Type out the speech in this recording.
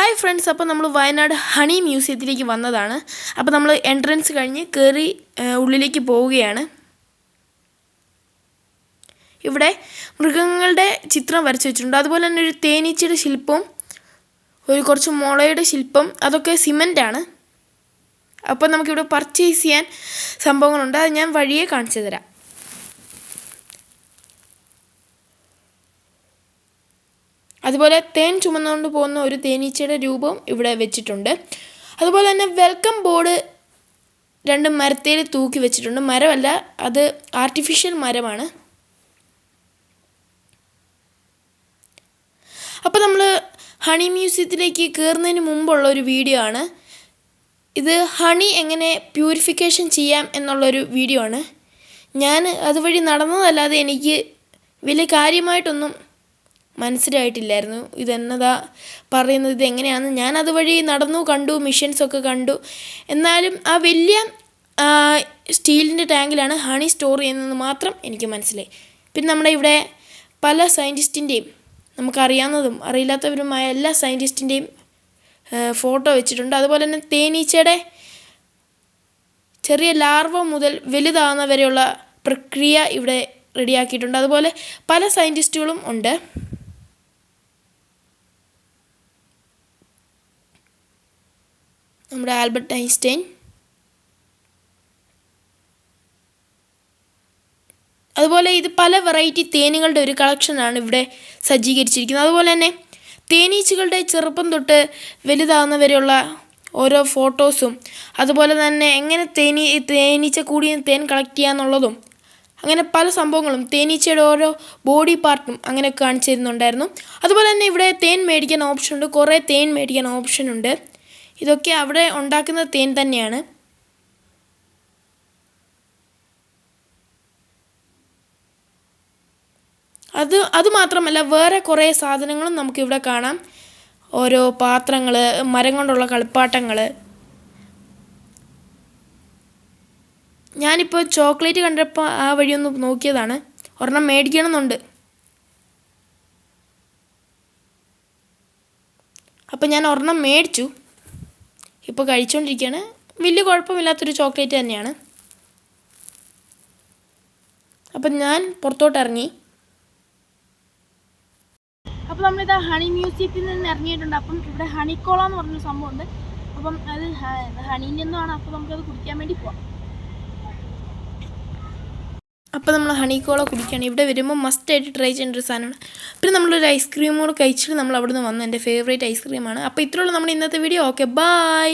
Hi friends, അപ്പോൾ നമ്മൾ Wayanad honey മ്യൂസിയത്തിലേക്ക് വന്നതാണ്. അപ്പോൾ നമ്മൾ എൻട്രൻസ് കഴിഞ്ഞ് കയറി ഉള്ളിലേക്ക് പോവുകയാണ്. ഇവിടെ മൃഗങ്ങളുടെ ചിത്രം വരച്ച് വെച്ചിട്ടുണ്ട്. അതുപോലെ തന്നെ ഒരു തേനീച്ചയുടെ ശില്പവും കുറച്ച് മുളയുടെ ശില്പം, അതൊക്കെ സിമൻ്റാണ്. അപ്പോൾ നമുക്കിവിടെ പർച്ചേസ് ചെയ്യാൻ സംഭവങ്ങളുണ്ട്. അത് ഞാൻ വഴിയെ കാണിച്ചു തരാം. അതുപോലെ തേൻ ചുമന്നുകൊണ്ട് പോകുന്ന ഒരു തേനീച്ചയുടെ രൂപം ഇവിടെ വെച്ചിട്ടുണ്ട്. അതുപോലെ തന്നെ വെൽക്കം ബോർഡ് 2 മരത്തേൽ തൂക്കി വെച്ചിട്ടുണ്ട്. മരമല്ല, അത് ആർട്ടിഫിഷ്യൽ മരമാണ്. അപ്പോൾ നമ്മൾ ഹണി മ്യൂസിയത്തിലേക്ക് കയറുന്നതിന് മുമ്പുള്ള ഒരു വീഡിയോ ആണ് ഇത്. ഹണി എങ്ങനെ പ്യൂരിഫിക്കേഷൻ ചെയ്യാം എന്നുള്ളൊരു വീഡിയോ ആണ്. ഞാൻ അതുവഴി നടന്നതല്ലാതെ എനിക്ക് വലിയ കാര്യമായിട്ടൊന്നും മനസ്സിലായിട്ടില്ലായിരുന്നു ഇതെന്നതാ പറയുന്നത്, ഇതെങ്ങനെയാണെന്ന്. ഞാൻ അതുവഴി നടന്നു, കണ്ടു, മിഷൻസൊക്കെ കണ്ടു. എന്നാലും ആ വലിയ സ്റ്റീലിൻ്റെ ടാങ്കിലാണ് ഹണി സ്റ്റോർ ചെയ്യുന്നത് മാത്രം എനിക്ക് മനസ്സിലായി. പിന്നെ നമ്മുടെ ഇവിടെ പല സയൻറ്റിസ്റ്റിൻ്റെയും, നമുക്കറിയാവുന്നതും അറിയില്ലാത്തവരുമായ എല്ലാ സയൻറ്റിസ്റ്റിൻ്റെയും ഫോട്ടോ വെച്ചിട്ടുണ്ട്. അതുപോലെ തന്നെ തേനീച്ചയുടെ ചെറിയ ലാർവ മുതൽ വലുതാവുന്ന വരെയുള്ള പ്രക്രിയ ഇവിടെ റെഡിയാക്കിയിട്ടുണ്ട്. അതുപോലെ പല സയൻറ്റിസ്റ്റുകളും ഉണ്ട്. നമ്മുടെ ആൽബർട്ട് ഐൻസ്റ്റൈൻ, അതുപോലെ ഇത് പല വെറൈറ്റി തേനുകളുടെ ഒരു കളക്ഷനാണ് ഇവിടെ സജ്ജീകരിച്ചിരിക്കുന്നത്. അതുപോലെ തന്നെ തേനീച്ചകളുടെ ചെറുപ്പം തൊട്ട് വലുതാകുന്നവരെയുള്ള ഓരോ ഫോട്ടോസും, അതുപോലെ തന്നെ എങ്ങനെ തേനീച്ച കൂടി തേൻ കളക്ട് ചെയ്യാന്നുള്ളതും, അങ്ങനെ പല സംഭവങ്ങളും, തേനീച്ചയുടെ ഓരോ ബോഡി പാർട്ടും അങ്ങനെയൊക്കെ കാണിച്ചു തരുന്നുണ്ടായിരുന്നു. അതുപോലെ തന്നെ ഇവിടെ തേൻ മേടിക്കാൻ ഓപ്ഷനുണ്ട്, കുറേ തേൻ മേടിക്കാൻ ഓപ്ഷനുണ്ട്. ഇതൊക്കെ അവിടെ ഉണ്ടാക്കുന്ന തേൻ തന്നെയാണ്. അതുമാത്രമല്ല, വേറെ കുറേ സാധനങ്ങളും നമുക്കിവിടെ കാണാം. ഓരോ പാത്രങ്ങൾ, മരം കൊണ്ടുള്ള കളിപ്പാട്ടങ്ങൾ. ഞാനിപ്പോൾ ചോക്ലേറ്റ് കണ്ടപ്പോൾ ആ വഴിയൊന്ന് നോക്കിയതാണ്. ഒരെണ്ണം മേടിക്കണമെന്നുണ്ട്. അപ്പോൾ ഞാൻ ഒരെണ്ണം മേടിച്ചു, ഇപ്പോൾ കഴിച്ചുകൊണ്ടിരിക്കുകയാണ്. വലിയ കുഴപ്പമില്ലാത്തൊരു ചോക്ലേറ്റ് തന്നെയാണ്. അപ്പം ഞാൻ പുറത്തോട്ട് ഇറങ്ങി. അപ്പോൾ നമ്മളിത് ഹണി മ്യൂസിയത്തിൽ നിന്ന് ഇറങ്ങിയിട്ടുണ്ട്. അപ്പം ഇവിടെ ഹണിക്കോള എന്ന് പറഞ്ഞൊരു സംഭവമുണ്ട്. അപ്പം അത് ഹണീൻ്റെ ഒന്നുമാണ്. അപ്പോൾ നമുക്കത് കുടിക്കാൻ വേണ്ടി പോവാം. അപ്പോൾ നമ്മൾ ഹണിക്കോള കുടിക്കുകയാണ്. ഇവിടെ വരുമ്പോൾ മസ്റ്റായിട്ട് ട്രൈ ചെയ്യേണ്ട ഒരു സാധനമാണ്. പിന്നെ നമ്മളൊരു ഐസ്ക്രീം കൂടെ കഴിച്ചിട്ട് നമ്മൾ അവിടെ നിന്ന് വന്നു. എൻ്റെ ഫേവറേറ്റ് ഐസ്ക്രീമാണ്. അപ്പോൾ ഇത്രയുള്ള നമ്മുടെ ഇന്നത്തെ വീഡിയോ. Okay, by.